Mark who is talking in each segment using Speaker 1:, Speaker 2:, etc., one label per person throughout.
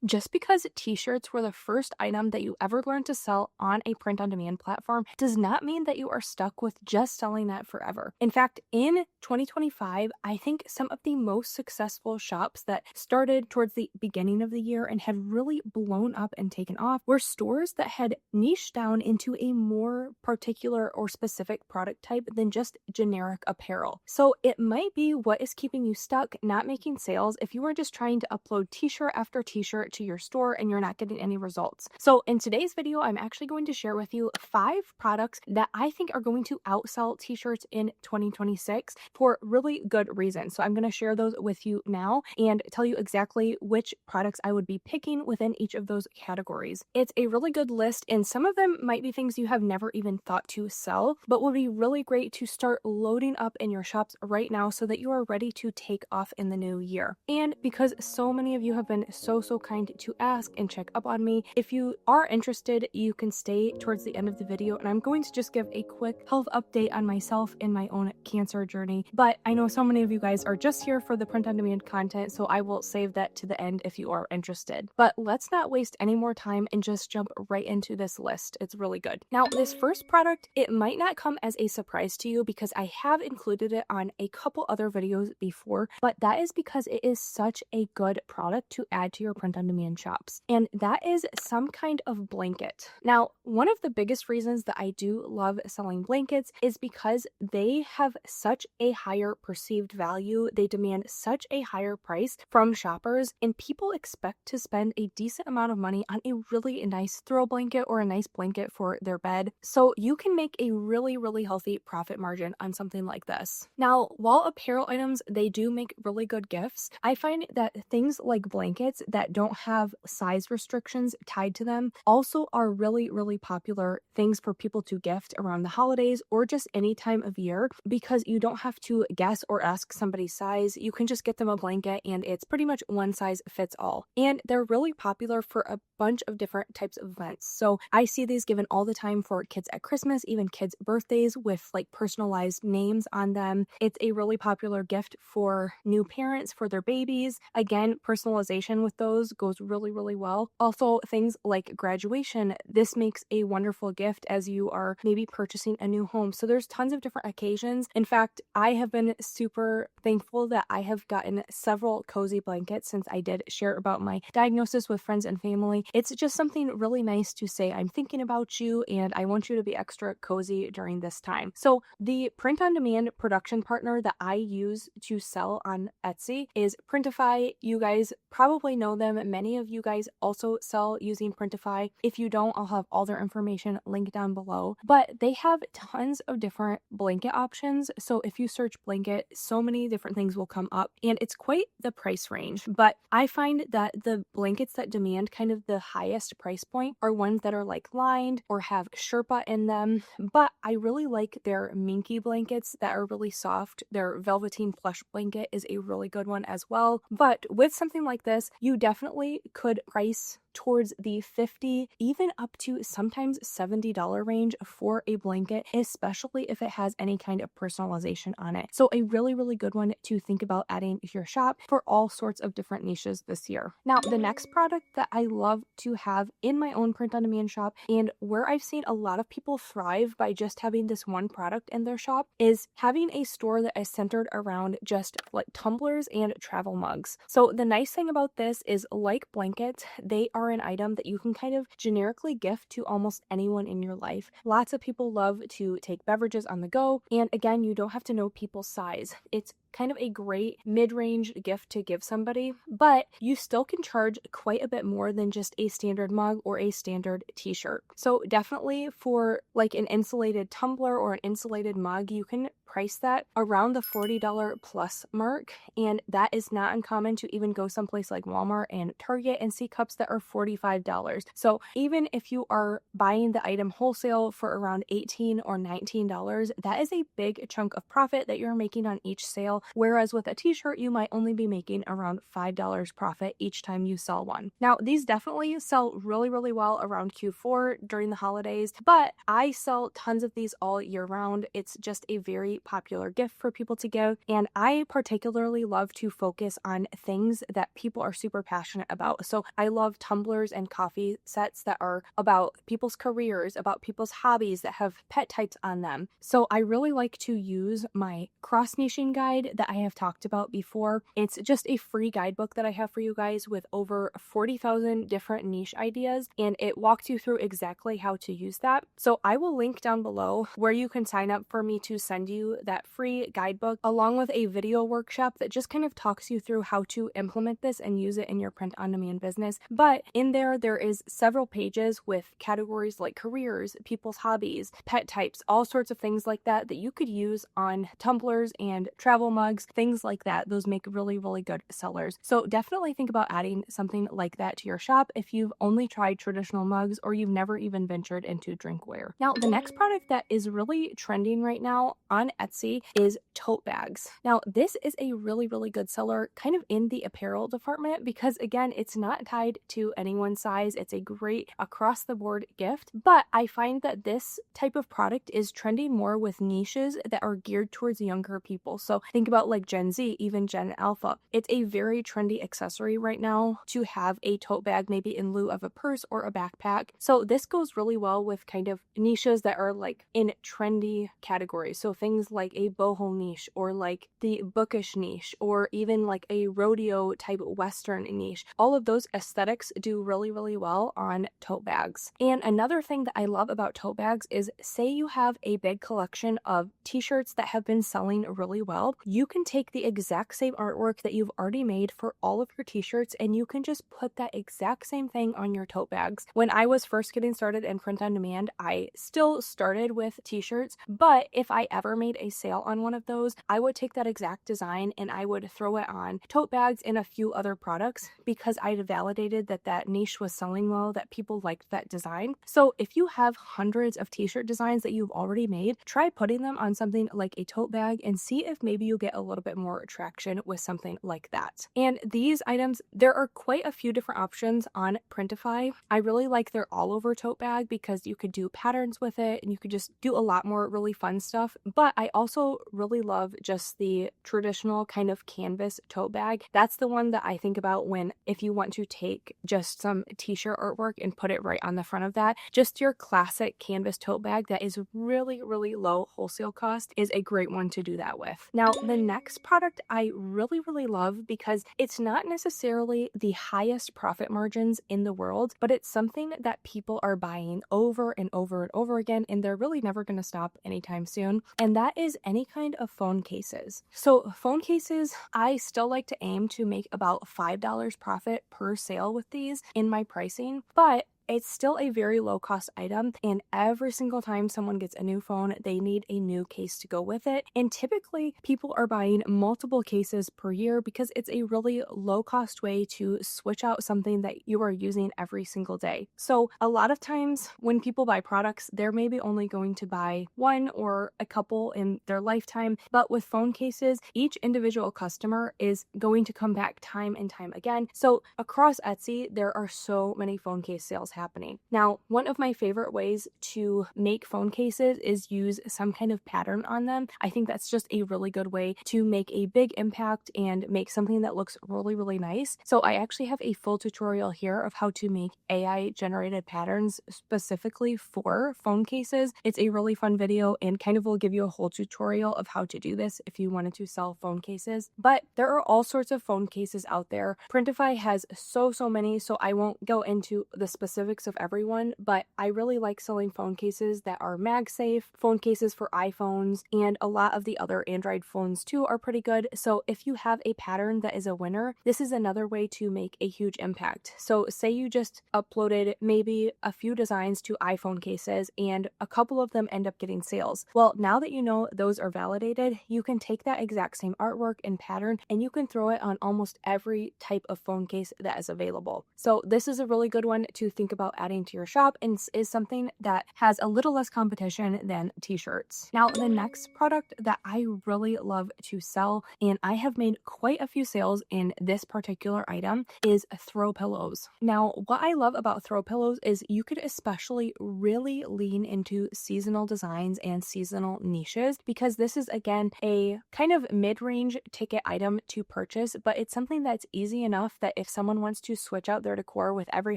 Speaker 1: Just because t-shirts were the first item that you ever learned to sell on a print-on-demand platform does not mean that you are stuck with just selling that forever. In fact, in 2025, I think some of the most successful shops that started towards the beginning of the year and had really blown up and taken off were stores that had niched down into a more particular or specific product type than just generic apparel. So it might be what is keeping you stuck, not making sales, if you are just trying to upload t-shirt after t-shirt to your store and you're not getting any results. So in today's video, I'm actually going to share with you 5 products that I think are going to outsell t-shirts in 2026 for really good reasons. So I'm going to share those with you now and tell you exactly which products I would be picking within each of those categories. It's a really good list, and some of them might be things you have never even thought to sell, but would be really great to start loading up in your shops right now so that you are ready to take off in the new year. And because so many of you have been so kind to ask and check up on me, if you are interested, you can stay towards the end of the video, and I'm going to just give a quick health update on myself and my own cancer journey. But I know so many of you guys are just here for the print-on-demand content, so I will save that to the end if you are interested. But let's not waste any more time and just jump right into this list. It's really good. Now, this first product, it might not come as a surprise to you because I have included it on a couple other videos before, but that is because it is such a good product to add to your print-on-demand shops, and that is some kind of blanket. Now, one of the biggest reasons that I do love selling blankets is because they have such a higher perceived value. They demand such a higher price from shoppers, and people expect to spend a decent amount of money on a really nice throw blanket or a nice blanket for their bed. So you can make a really healthy profit margin on something like this. Now, while apparel items, they do make really good gifts, I find that things like blankets that don't have size restrictions tied to them also are really popular things for people to gift around the holidays or just any time of year, because you don't have to guess or ask somebody's size. You can just get them a blanket and it's pretty much one size fits all. And they're really popular for a bunch of different types of events. So I see these given all the time for kids at Christmas, even kids' birthdays with like personalized names on them. It's a really popular gift for new parents for their babies. Again, personalization with those goes really well. Also, things like graduation, this makes a wonderful gift as you are maybe purchasing a new home. So there's tons of different occasions. In fact, I have been super thankful that I have gotten several cozy blankets since I did share about my diagnosis with friends and family. It's just something really nice to say, I'm thinking about you and I want you to be extra cozy during this time. So the print-on-demand production partner that I use to sell on Etsy is Printify. You guys probably know them. Many of you guys also sell using Printify. If you don't, I'll have all their information linked down below. But they have tons of different blanket options. So if you search blanket, so many different things will come up, and it's quite the price range. But I find that the blankets that demand kind of the highest price point are ones that are like lined or have Sherpa in them. But I really like their minky blankets that are really soft. Their velveteen plush blanket is a really good one as well. But with something like this, you definitely could price towards the $50, even up to sometimes $70 range for a blanket, especially if it has any kind of personalization on it. So a really good one to think about adding to your shop for all sorts of different niches this year. Now, the next product that I love to have in my own print-on-demand shop, and where I've seen a lot of people thrive by just having this one product in their shop, is having a store that is centered around just like tumblers and travel mugs. So the nice thing about this is, like blankets, they are an item that you can kind of generically gift to almost anyone in your life. Lots of people love to take beverages on the go, and again, you don't have to know people's size. It's kind of a great mid-range gift to give somebody, but you still can charge quite a bit more than just a standard mug or a standard t-shirt. So definitely for like an insulated tumbler or an insulated mug, you can price that around the $40 plus mark, and that is not uncommon to even go someplace like Walmart and Target and see cups that are $45. So even if you are buying the item wholesale for around $18 or $19, that is a big chunk of profit that you're making on each sale, sell, whereas with a t-shirt, you might only be making around $5 profit each time you sell one. Now, these definitely sell really, really well around Q4 during the holidays, but I sell tons of these all year round. It's just a very popular gift for people to give, and I particularly love to focus on things that people are super passionate about. So I love tumblers and coffee sets that are about people's careers, about people's hobbies, that have pet types on them. So I really like to use my cross niching guide that I have talked about before. It's just a free guidebook that I have for you guys with over 40,000 different niche ideas, and it walks you through exactly how to use that. So I will link down below where you can sign up for me to send you that free guidebook along with a video workshop that just kind of talks you through how to implement this and use it in your print on demand business. But in there is several pages with categories like careers, people's hobbies, pet types, all sorts of things like that you could use on tumblers and travel mugs, things like that. Those make really, really good sellers. So definitely think about adding something like that to your shop if you've only tried traditional mugs or you've never even ventured into drinkware. Now, the next product that is really trending right now on Etsy is tote bags. Now, this is a really, really good seller kind of in the apparel department because, again, it's not tied to anyone's size. It's a great across the board gift, but I find that this type of product is trending more with niches that are geared towards younger people. So think about like Gen Z, even Gen Alpha. It's a very trendy accessory right now to have a tote bag, maybe in lieu of a purse or a backpack. So this goes really well with kind of niches that are like in trendy categories. So things like a boho niche or like the bookish niche or even like a rodeo type Western niche. All of those aesthetics do really, really well on tote bags. And another thing that I love about tote bags is, say you have a big collection of t-shirts that have been selling really well, you can take the exact same artwork that you've already made for all of your t-shirts and you can just put that exact same thing on your tote bags. When I was first getting started in print on demand, I still started with t-shirts, but if I ever made a sale on one of those, I would take that exact design and I would throw it on tote bags and a few other products because I'd validated that that niche was selling well, that people liked that design. So if you have hundreds of t-shirt designs that you've already made, try putting them on something like a tote bag and see if maybe you get a little bit more traction with something like that. And these items, there are quite a few different options on Printify. I really like their all over tote bag because you could do patterns with it and you could just do a lot more really fun stuff. But I also really love just the traditional kind of canvas tote bag. That's the one that I think about when, if you want to take just some t-shirt artwork and put it right on the front of that, just your classic canvas tote bag that is really, really low wholesale cost is a great one to do that with. Now, the next product I really, really love because it's not necessarily the highest profit margins in the world, but it's something that people are buying over and over and over again, and they're really never going to stop anytime soon. And that is any kind of phone cases. So phone cases, I still like to aim to make about $5 profit per sale with these in my pricing, but it's still a very low cost item, and every single time someone gets a new phone, they need a new case to go with it. And typically people are buying multiple cases per year because it's a really low cost way to switch out something that you are using every single day. So a lot of times when people buy products, they're maybe only going to buy one or a couple in their lifetime. But with phone cases, each individual customer is going to come back time and time again. So across Etsy, there are so many phone case sales happening. Now, one of my favorite ways to make phone cases is use some kind of pattern on them. I think that's just a really good way to make a big impact and make something that looks really, really nice. So I actually have a full tutorial here of how to make AI generated patterns specifically for phone cases. It's a really fun video and kind of will give you a whole tutorial of how to do this if you wanted to sell phone cases. But there are all sorts of phone cases out there. Printify has so many, so I won't go into the specifics of everyone, but I really like selling phone cases that are MagSafe, phone cases for iPhones, and a lot of the other Android phones too are pretty good. So if you have a pattern that is a winner, this is another way to make a huge impact. So say you just uploaded maybe a few designs to iPhone cases and a couple of them end up getting sales. Well, now that you know those are validated, you can take that exact same artwork and pattern and you can throw it on almost every type of phone case that is available. So this is a really good one to think about about adding to your shop and is something that has a little less competition than t-shirts. Now, the next product that I really love to sell, and I have made quite a few sales in this particular item, is throw pillows. Now, what I love about throw pillows is you could especially really lean into seasonal designs and seasonal niches, because this is, again, a kind of mid-range ticket item to purchase, but it's something that's easy enough that if someone wants to switch out their decor with every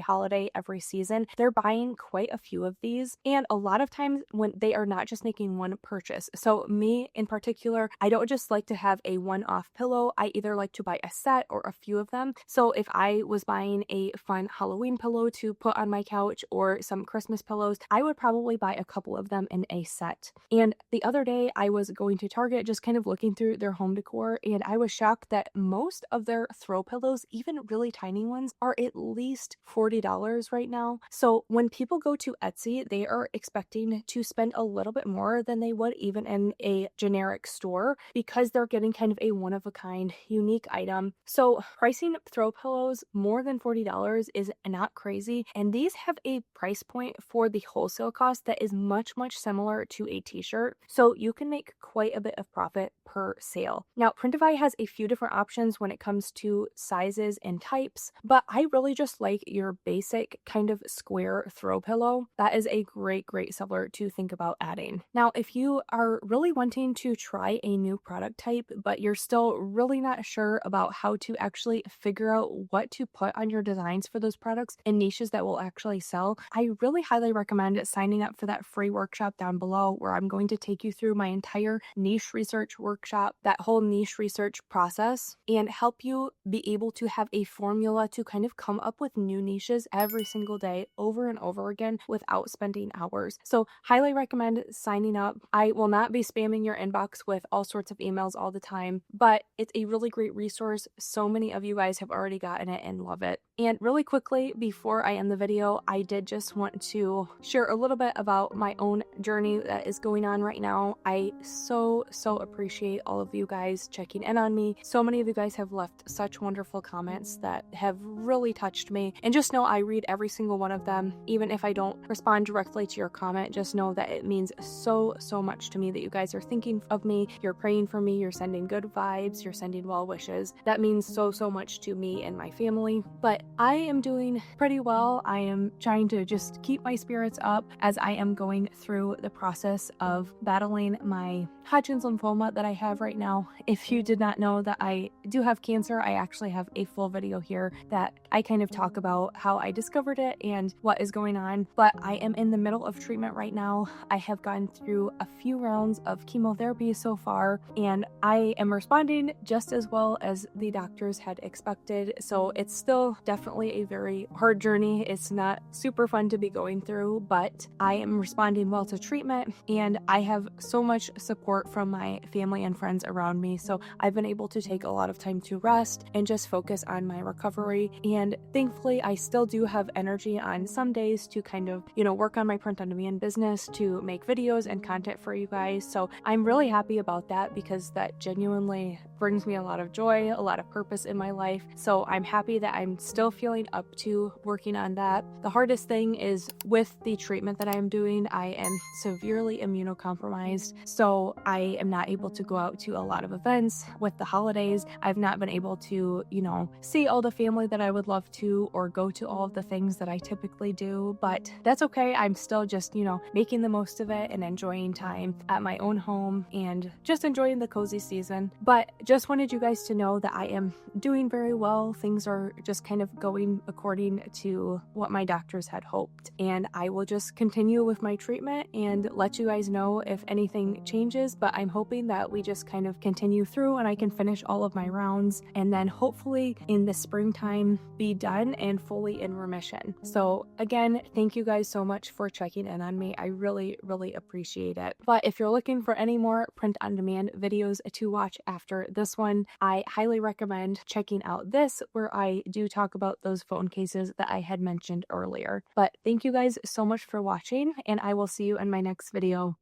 Speaker 1: holiday, every season, they're buying quite a few of these. And a lot of times when they are not just making one purchase. So me in particular, I don't just like to have a one-off pillow. I either like to buy a set or a few of them. So if I was buying a fun Halloween pillow to put on my couch or some Christmas pillows, I would probably buy a couple of them in a set. And the other day I was going to Target, just kind of looking through their home decor, and I was shocked that most of their throw pillows, even really tiny ones, are at least $40 right now. So when people go to Etsy, they are expecting to spend a little bit more than they would even in a generic store, because they're getting kind of a one-of-a-kind unique item. So pricing throw pillows more than $40 is not crazy, and these have a price point for the wholesale cost that is much, much similar to a t-shirt. So you can make quite a bit of profit per sale. Now, Printify has a few different options when it comes to sizes and types, but I really just like your basic kind of square throw pillow. That is a great, great seller to think about adding. Now, if you are really wanting to try a new product type, but you're still really not sure about how to actually figure out what to put on your designs for those products and niches that will actually sell, I really highly recommend signing up for that free workshop down below, where I'm going to take you through my entire niche research workshop, that whole niche research process, and help you be able to have a formula to kind of come up with new niches every single day over and over again without spending hours. So highly recommend signing up. I will not be spamming your inbox with all sorts of emails all the time, but it's a really great resource. So many of you guys have already gotten it and love it. And really quickly, before I end the video, I did just want to share a little bit about my own journey that is going on right now. I so appreciate all of you guys checking in on me. So many of you guys have left such wonderful comments that have really touched me. And just know I read every single one of them. Even if I don't respond directly to your comment, just know that it means so much to me that you guys are thinking of me, you're praying for me, you're sending good vibes, you're sending well wishes. That means so much to me and my family. But I am doing pretty well. I am trying to just keep my spirits up as I am going through the process of battling my Hodgkin's lymphoma that I have right now. If you did not know that I do have cancer, I actually have a full video here that I kind of talk about how I discovered it and what is going on. But I am in the middle of treatment right now. I have gone through a few rounds of chemotherapy so far, and I am responding just as well as the doctors had expected. So it's still definitely a very hard journey. It's not super fun to be going through, but I am responding well to treatment, and I have so much support from my family and friends around me. So I've been able to take a lot of time to rest and just focus on my recovery. And thankfully, I still do have energy on some days to kind of, work on my print on demand business, to make videos and content for you guys. So I'm really happy about that, because that genuinely brings me a lot of joy, a lot of purpose in my life. So I'm happy that I'm still feeling up to working on that. The hardest thing is with the treatment that I'm doing, I am severely immunocompromised. So I am not able to go out to a lot of events with the holidays. I've not been able to, see all the family that I would love to, or go to all of the things that I typically do, but that's okay. I'm still just, making the most of it and enjoying time at my own home and just enjoying the cozy season. But just wanted you guys to know that I am doing very well. Things are just kind of going according to what my doctors had hoped. And I will just continue with my treatment and let you guys know if anything changes. But I'm hoping that we just kind of continue through and I can finish all of my rounds, and then hopefully in the springtime be done and fully in remission. So again, thank you guys so much for checking in on me. I really appreciate it. But if you're looking for any more print on demand videos to watch after this one, I highly recommend checking out this, where I do talk about those phone cases that I had mentioned earlier. But thank you guys so much for watching, and I will see you in my next video.